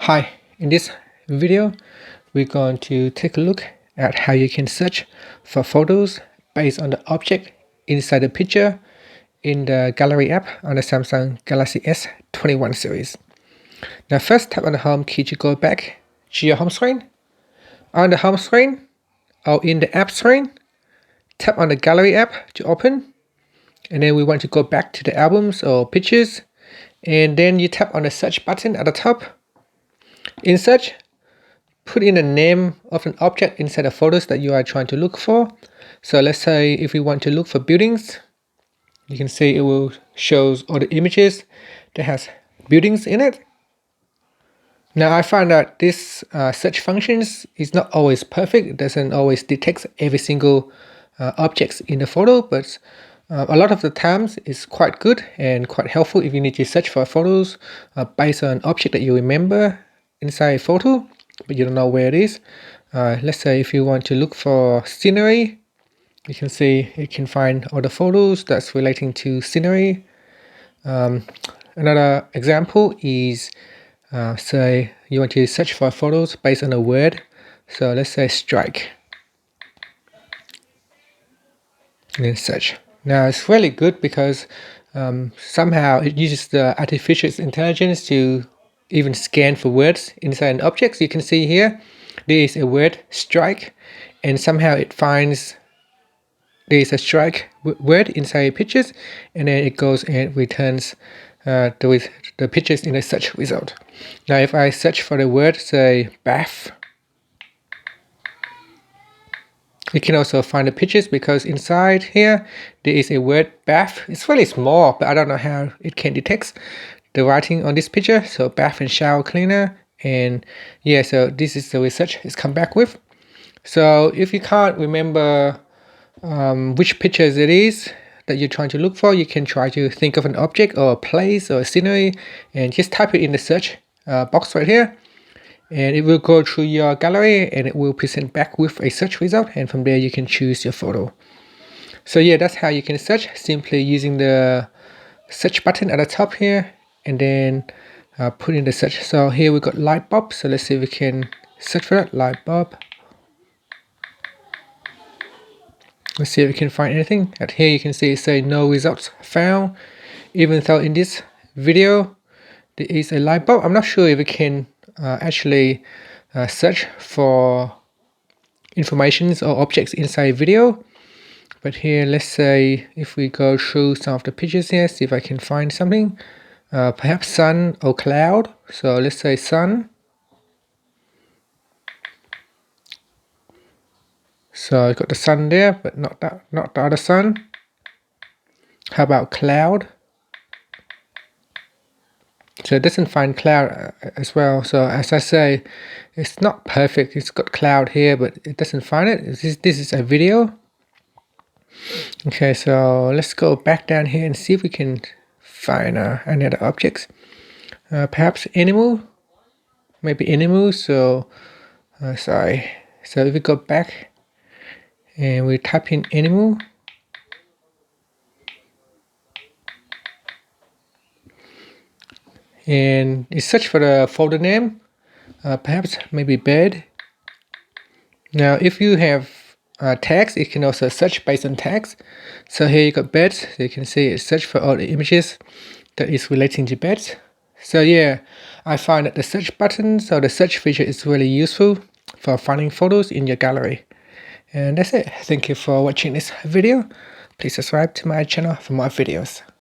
Hi, in this video, we're going to take a look at how you can search for photos based on the object inside the picture in the Gallery app on the Samsung Galaxy S21 series. Now first tap on the home key to go back to your home screen. On the home screen or in the app screen, tap on the Gallery app to open, and then we want to go back to the albums or pictures, and then you tap on the search button at the top. In search, put in the name of an object inside the photos that you are trying to look for. So let's say if we want to look for buildings, you can see it will show all the images that has buildings in it. Now I find that this search functions is not always perfect. It doesn't always detect every single objects in the photo, but a lot of the times it's quite good and quite helpful if you need to search for photos based on an object that you remember inside a photo, but you don't know where it is. Let's say if you want to look for scenery, you can see you can find all the photos that's relating to scenery. Another example is say you want to search for photos based on a word. So let's say strike, and then search. Now it's really good because somehow it uses the artificial intelligence to even scan for words inside an object. So you can see here there is a word strike, and somehow it finds there is a strike word inside pictures, and then it goes and returns the pictures in a search result. Now if I search for the word, say bath, you can also find the pictures because inside here there is a word bath. It's really small, but I don't know how it can detect the writing on this picture. So bath and shower cleaner, and yeah, so this is the research it's come back with. So if you can't remember which pictures it is that you're trying to look for, you can try to think of an object or a place or a scenery and just type it in the search box right here, and it will go through your gallery and it will present back with a search result, and from there you can choose your photo. So yeah, that's how you can search, simply using the search button at the top here, and then put in the search. So here we got light bulb, so let's see if we can search for that, light bulb. Let's see if we can find anything. At here you can see it say no results found, even though in this video there is a light bulb. I'm not sure if we can actually search for informations or objects inside video, but here let's say if we go through some of the pictures here, see if I can find something, perhaps sun or cloud. So let's say sun. So I got the sun there, but not the other sun. How about cloud? So it doesn't find cloud as well. So as I say, it's not perfect. It's got cloud here, but it doesn't find it. This is a video. Okay, so let's go back down here and see if we can find any other objects. Perhaps animal, maybe animal. So sorry. So if we go back and we type in animal, and you search for the folder name, perhaps maybe bed. Now if you have tags, you can also search based on tags. So here you got beds, so you can see it search for all the images that is relating to beds. So yeah, I find that the search button, so the search feature is really useful for finding photos in your gallery. And that's it. Thank you for watching this video. Please subscribe to my channel for more videos.